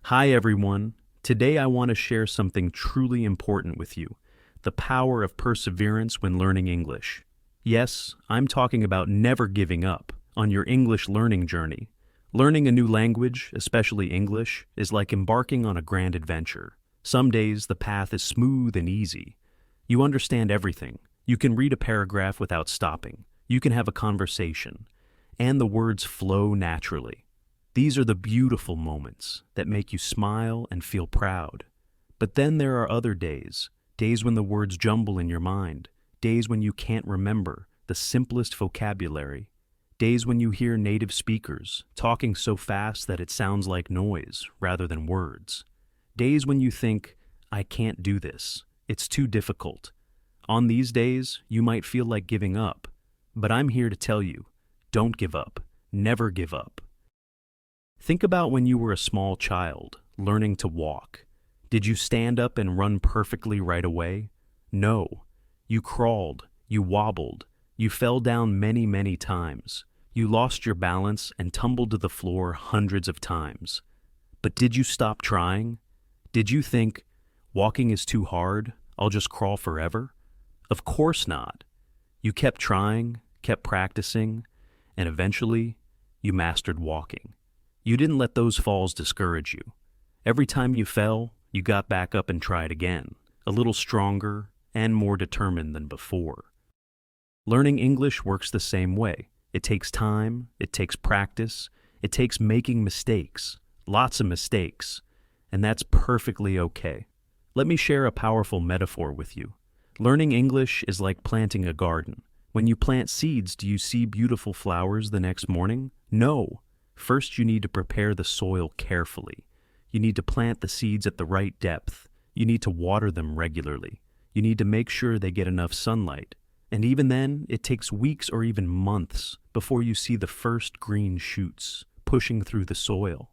Hi everyone. Today I want to share something truly important with you, the power of perseverance when learning English. Yes, I'm talking about never giving up on your English learning journey. Learning a new language, especially English, is like embarking on a grand adventure. Some days the path is smooth and easy. You understand everything. You can read a paragraph without stopping. You can have a conversation, and the words flow naturally. These are the beautiful moments that make you smile and feel proud. But then there are other days, days when the words jumble in your mind, days when you can't remember the simplest vocabulary, days when you hear native speakers talking so fast that it sounds like noise rather than words, days when you think, I can't do this, it's too difficult. On these days, you might feel like giving up, but I'm here to tell you, don't give up, never give up. Think about when you were a small child, learning to walk. Did you stand up and run perfectly right away? No. You crawled, you wobbled, you fell down many times. You lost your balance and tumbled to the floor hundreds of times. But did you stop trying? Did you think, walking is too hard, I'll just crawl forever? Of course not. You kept trying, kept practicing, and eventually, you mastered walking. You didn't let those falls discourage you. Every time you fell, you got back up and tried again, a little stronger and more determined than before. Learning English works the same way. It takes time, it takes practice, it takes making mistakes, lots of mistakes, and that's perfectly okay. Let me share a powerful metaphor with you. Learning English is like planting a garden. When you plant seeds, do you see beautiful flowers the next morning? No. First, you need to prepare the soil carefully. You need to plant the seeds at the right depth. You need to water them regularly. You need to make sure they get enough sunlight. And even then, it takes weeks or even months before you see the first green shoots pushing through the soil.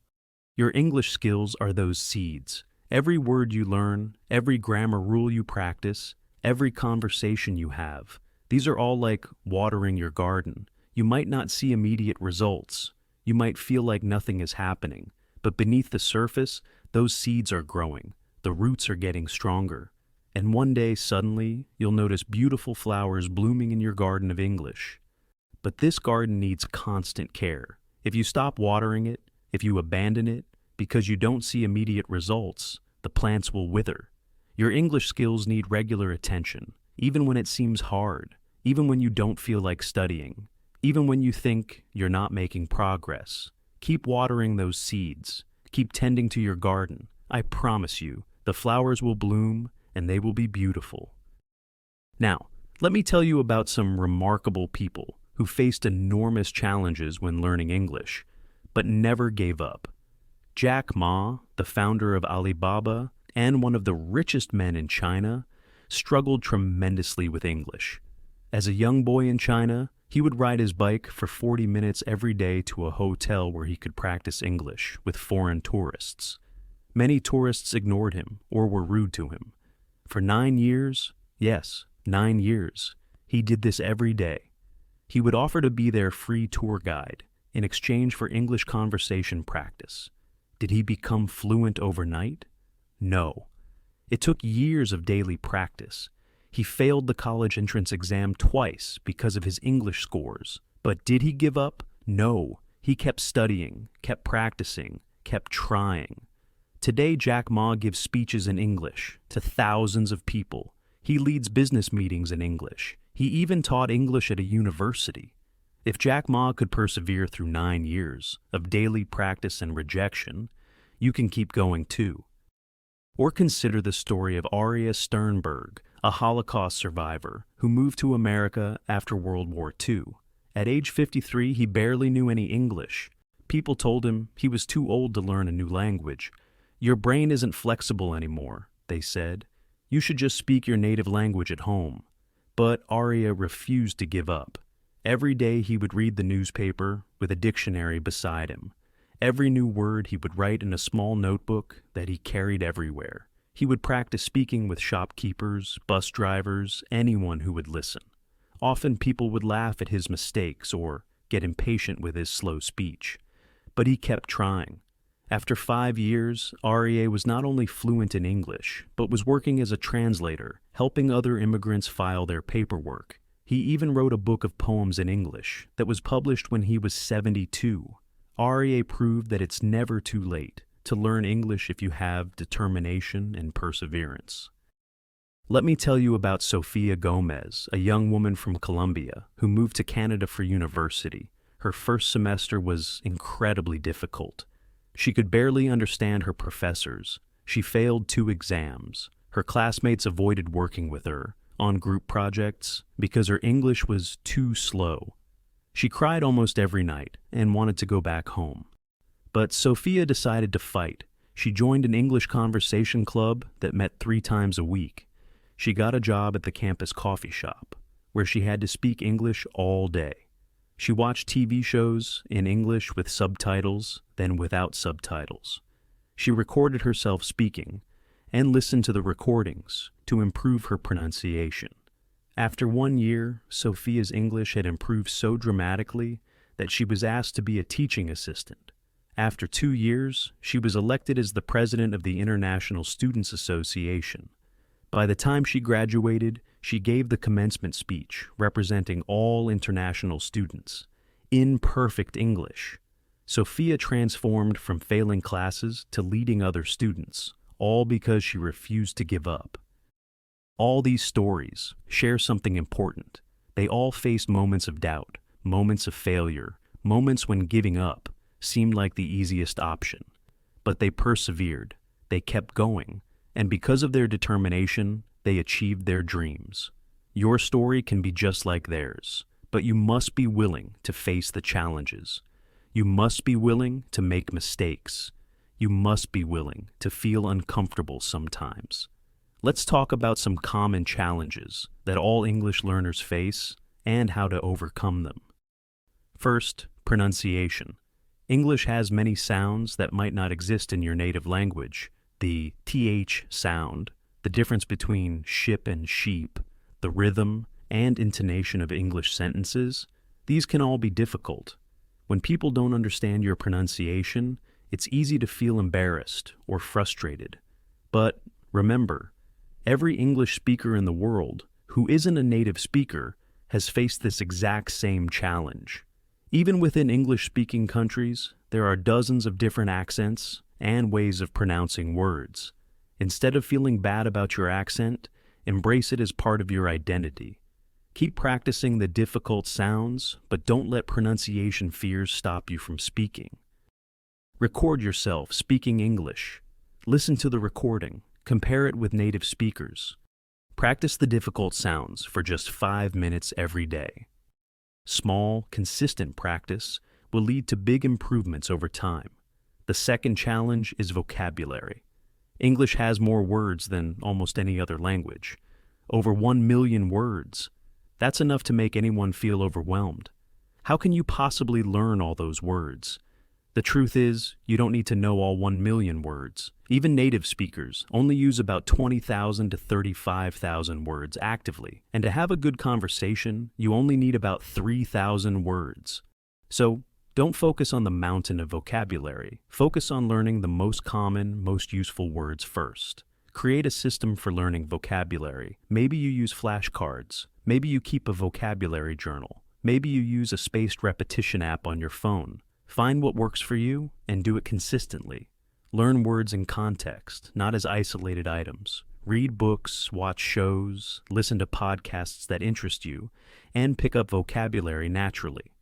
Your English skills are those seeds. Every word you learn, every grammar rule you practice, every conversation you have, these are all like watering your garden. You might not see immediate results. You might feel like nothing is happening, but beneath the surface, those seeds are growing, the roots are getting stronger, and one day suddenly you'll notice beautiful flowers blooming in your garden of English. But this garden needs constant care. If you stop watering it, if you abandon it, because you don't see immediate results, the plants will wither. Your English skills need regular attention, even when it seems hard, even when you don't feel like studying. Even when you think you're not making progress, keep watering those seeds. Keep tending to your garden. I promise you, the flowers will bloom and they will be beautiful. Now, let me tell you about some remarkable people who faced enormous challenges when learning English, but never gave up. Jack Ma, the founder of Alibaba and one of the richest men in China, struggled tremendously with English. As a young boy in China, he would ride his bike for 40 minutes every day to a hotel where he could practice English with foreign tourists. Many tourists ignored him or were rude to him. For 9 years, yes, 9 years, he did this every day. He would offer to be their free tour guide in exchange for English conversation practice. Did he become fluent overnight? No. It took years of daily practice. He failed the college entrance exam twice because of his English scores. But did he give up? No. He kept studying, kept practicing, kept trying. Today, Jack Ma gives speeches in English to thousands of people. He leads business meetings in English. He even taught English at a university. If Jack Ma could persevere through 9 years of daily practice and rejection, you can keep going too. Or consider the story of Arya Sternberg, a Holocaust survivor who moved to America after World War II. At age 53, he barely knew any English. People told him he was too old to learn a new language. Your brain isn't flexible anymore, they said. You should just speak your native language at home. But Arya refused to give up. Every day he would read the newspaper with a dictionary beside him. Every new word he would write in a small notebook that he carried everywhere. He would practice speaking with shopkeepers, bus drivers, anyone who would listen. Often people would laugh at his mistakes or get impatient with his slow speech. But he kept trying. After 5 years, Aria was not only fluent in English, but was working as a translator, helping other immigrants file their paperwork. He even wrote a book of poems in English that was published when he was 72. Aria proved that it's never too late to learn English if you have determination and perseverance. Let me tell you about Sofia Gomez, a young woman from Colombia who moved to Canada for university. Her first semester was incredibly difficult. She could barely understand her professors. She failed 2 exams. Her classmates avoided working with her on group projects because her English was too slow. She cried almost every night and wanted to go back home. But Sofia decided to fight. She joined an English conversation club that met 3 times a week. She got a job at the campus coffee shop, where she had to speak English all day. She watched TV shows in English with subtitles, then without subtitles. She recorded herself speaking and listened to the recordings to improve her pronunciation. After 1 year, Sofia's English had improved so dramatically that she was asked to be a teaching assistant. After 2 years, she was elected as the president of the International Students Association. By the time she graduated, she gave the commencement speech representing all international students in perfect English. Sofia transformed from failing classes to leading other students, all because she refused to give up. All these stories share something important. They all faced moments of doubt, moments of failure, moments when giving up seemed like the easiest option. But they persevered, they kept going, and because of their determination, they achieved their dreams. Your story can be just like theirs, but you must be willing to face the challenges. You must be willing to make mistakes. You must be willing to feel uncomfortable sometimes. Let's talk about some common challenges that all English learners face and how to overcome them. First, pronunciation. English has many sounds that might not exist in your native language. The TH sound, the difference between ship and sheep, the rhythm and intonation of English sentences, these can all be difficult. When people don't understand your pronunciation, it's easy to feel embarrassed or frustrated. But remember, every English speaker in the world who isn't a native speaker has faced this exact same challenge. Even within English-speaking countries, there are dozens of different accents and ways of pronouncing words. Instead of feeling bad about your accent, embrace it as part of your identity. Keep practicing the difficult sounds, but don't let pronunciation fears stop you from speaking. Record yourself speaking English. Listen to the recording. Compare it with native speakers. Practice the difficult sounds for just 5 minutes every day. Small, consistent practice will lead to big improvements over time. The second challenge is vocabulary. English has more words than almost any other language. Over 1 million words. That's enough to make anyone feel overwhelmed. How can you possibly learn all those words? The truth is, you don't need to know all 1 million words. Even native speakers only use about 20,000 to 35,000 words actively. And to have a good conversation, you only need about 3,000 words. So, don't focus on the mountain of vocabulary. Focus on learning the most common, most useful words first. Create a system for learning vocabulary. Maybe you use flashcards. Maybe you keep a vocabulary journal. Maybe you use a spaced repetition app on your phone. Find what works for you and do it consistently. Learn words in context, not as isolated items. Read books, watch shows, listen to podcasts that interest you, and pick up vocabulary naturally.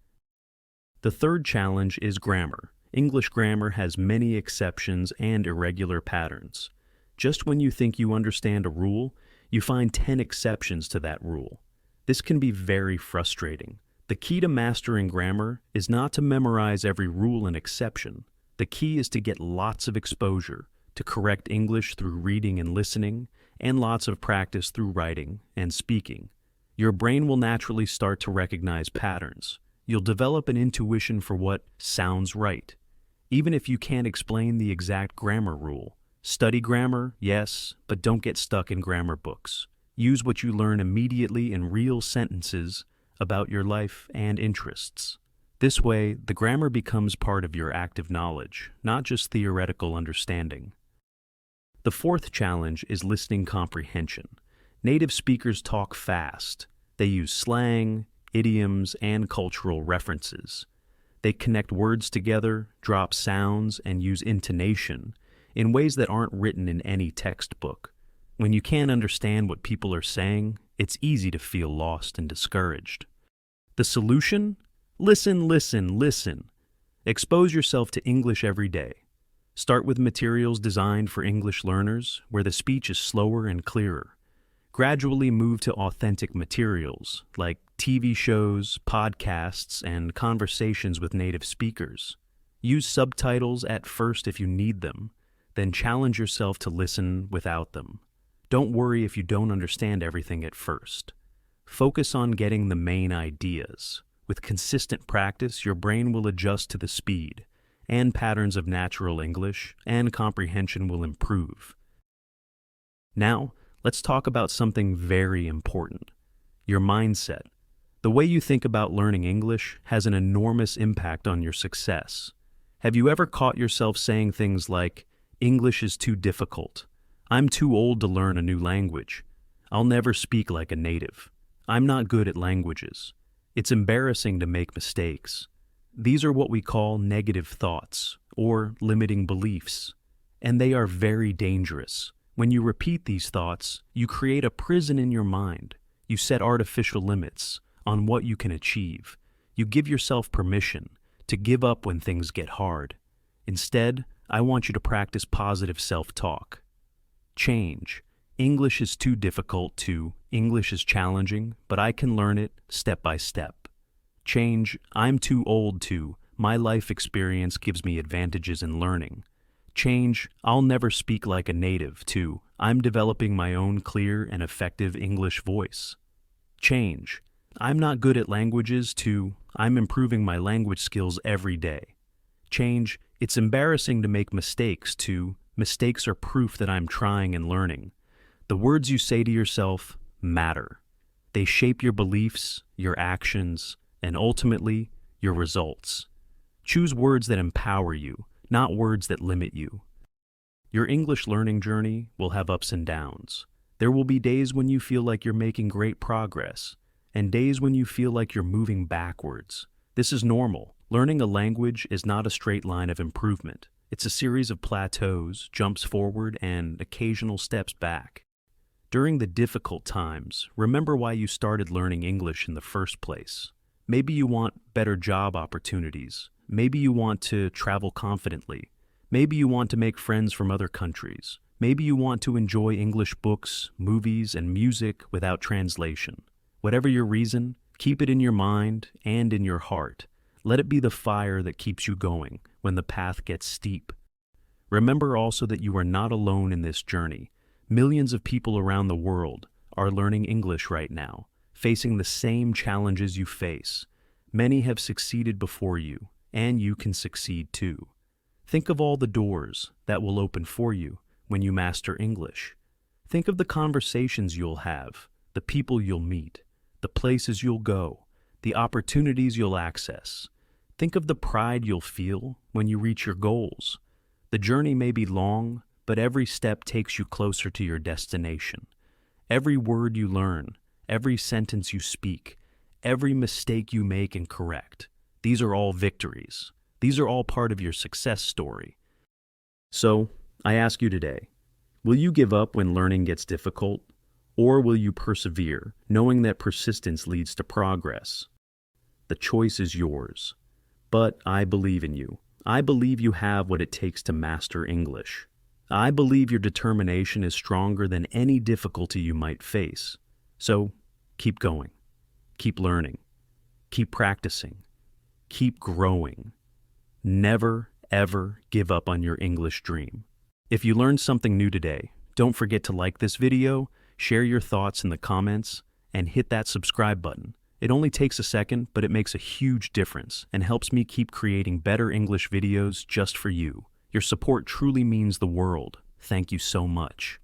The third challenge is grammar. English grammar has many exceptions and irregular patterns. Just when you think you understand a rule, you find 10 exceptions to that rule. This can be very frustrating. The key to mastering grammar is not to memorize every rule and exception. The key is to get lots of exposure, to correct English through reading and listening, and lots of practice through writing and speaking. Your brain will naturally start to recognize patterns. You'll develop an intuition for what sounds right. Even if you can't explain the exact grammar rule, study grammar, yes, but don't get stuck in grammar books. Use what you learn immediately in real sentences about your life and interests. This way, the grammar becomes part of your active knowledge, not just theoretical understanding. The fourth challenge is listening comprehension. Native speakers talk fast. They use slang, idioms, and cultural references. They connect words together, drop sounds, and use intonation in ways that aren't written in any textbook. When you can't understand what people are saying, it's easy to feel lost and discouraged. The solution? Listen, listen, listen. Expose yourself to English every day. Start with materials designed for English learners, where the speech is slower and clearer. Gradually move to authentic materials, like TV shows, podcasts, and conversations with native speakers. Use subtitles at first if you need them, then challenge yourself to listen without them. Don't worry if you don't understand everything at first. Focus on getting the main ideas. With consistent practice, your brain will adjust to the speed and patterns of natural English, and comprehension will improve. Now, let's talk about something very important: your mindset. The way you think about learning English has an enormous impact on your success. Have you ever caught yourself saying things like, "English is too difficult. I'm too old to learn a new language. I'll never speak like a native. I'm not good at languages. It's embarrassing to make mistakes." These are what we call negative thoughts, or limiting beliefs, and they are very dangerous. When you repeat these thoughts, you create a prison in your mind. You set artificial limits on what you can achieve. You give yourself permission to give up when things get hard. Instead, I want you to practice positive self-talk. Change. English is too difficult to English is challenging, but I can learn it step by step. Change. I'm too old to my life experience gives me advantages in learning. Change. I'll never speak like a native to I'm developing my own clear and effective English voice. Change. I'm not good at languages to I'm improving my language skills every day. Change. It's embarrassing to make mistakes to mistakes are proof that I'm trying and learning. The words you say to yourself matter. They shape your beliefs, your actions, and ultimately, your results. Choose words that empower you, not words that limit you. Your English learning journey will have ups and downs. There will be days when you feel like you're making great progress, and days when you feel like you're moving backwards. This is normal. Learning a language is not a straight line of improvement. It's a series of plateaus, jumps forward, and occasional steps back. During the difficult times, remember why you started learning English in the first place. Maybe you want better job opportunities. Maybe you want to travel confidently. Maybe you want to make friends from other countries. Maybe you want to enjoy English books, movies, and music without translation. Whatever your reason, keep it in your mind and in your heart. Let it be the fire that keeps you going when the path gets steep. Remember also that you are not alone in this journey. Millions of people around the world are learning English right now, facing the same challenges you face. Many have succeeded before you, and you can succeed too. Think of all the doors that will open for you when you master English. Think of the conversations you'll have, the people you'll meet, the places you'll go, the opportunities you'll access. Think of the pride you'll feel when you reach your goals. The journey may be long, but every step takes you closer to your destination. Every word you learn, every sentence you speak, every mistake you make and correct, these are all victories. These are all part of your success story. So, I ask you today, will you give up when learning gets difficult? Or will you persevere, knowing that persistence leads to progress? The choice is yours. But I believe in you. I believe you have what it takes to master English. I believe your determination is stronger than any difficulty you might face. So, keep going. Keep learning. Keep practicing. Keep growing. Never, ever give up on your English dream. If you learned something new today, don't forget to like this video, share your thoughts in the comments, and hit that subscribe button. It only takes a second, but it makes a huge difference and helps me keep creating better English videos just for you. Your support truly means the world. Thank you so much.